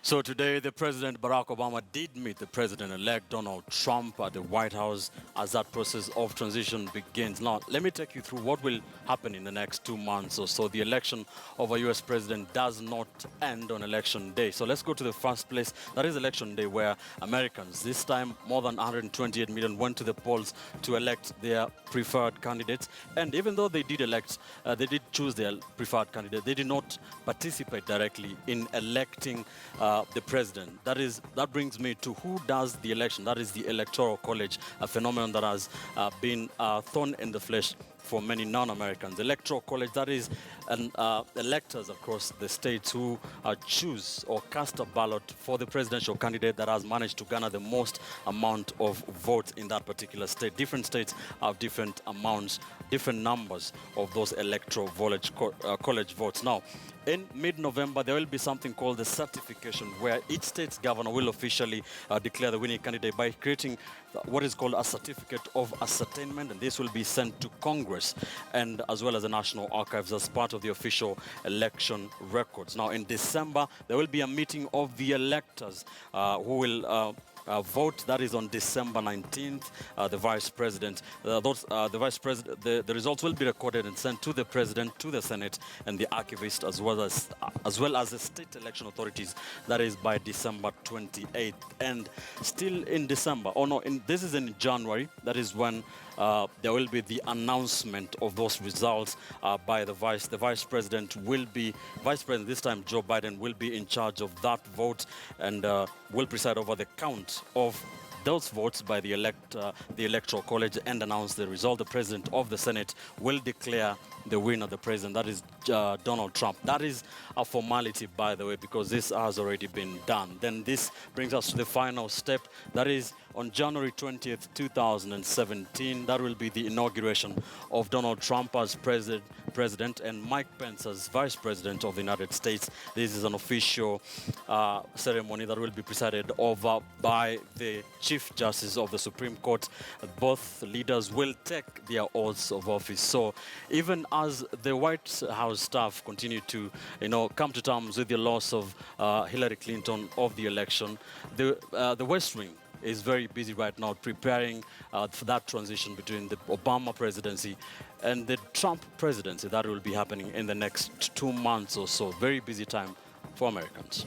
So today, the President Barack Obama did meet the President-elect Donald Trump at the White House as that process of transition begins. Now, let me take you through what will happen in the next 2 months or so. The election of a U.S. president does not end on election day. So let's go to the first place. That is election day, where Americans, this time more than 128 million, went to the polls to elect their preferred candidates. And even though they did elect, they did choose their preferred candidate, they did not participate directly in electing the president. That brings me to who does the election. That is the Electoral College, a phenomenon that has been thorn in the flesh for many non-Americans. Electoral College, that is electors across the states who choose or cast a ballot for the presidential candidate that has managed to garner the most amount of votes in that particular state. Different states have different amounts, different numbers of those Electoral College votes. Now, in mid-November, there will be something called the certification, where each state's governor will officially declare the winning candidate by creating what is called a certificate of ascertainment, and this will be sent to Congress and as well as the National Archives as part of the official election records. Now, in December, there will be a meeting of the electors who will vote. That is on December 19th. The vice president, the results will be recorded and sent to the president, to the Senate, and the archivist, as well as the state election authorities. That is by December 28th. And still in December, this is in January. That is when there will be the announcement of those results by the vice president. Vice President, this time Joe Biden, will be in charge of that vote and will preside over the count of those votes by the Electoral College and announce the result. The president of the Senate will declare the winner, the president. That is Donald Trump. That is a formality, by the way, because this has already been done. Then this brings us to the final step. That is on January 20th, 2017. That will be the inauguration of Donald Trump as president and Mike Pence as vice president of the United States. This is an official ceremony that will be presided over by the Chief Justice of the Supreme Court. Both leaders will take their oaths of office. So even as the White House staff continue to, come to terms with the loss of Hillary Clinton of the election, the West Wing is very busy right now preparing for that transition between the Obama presidency and the Trump presidency that will be happening in the next 2 months or so. Very busy time for Americans.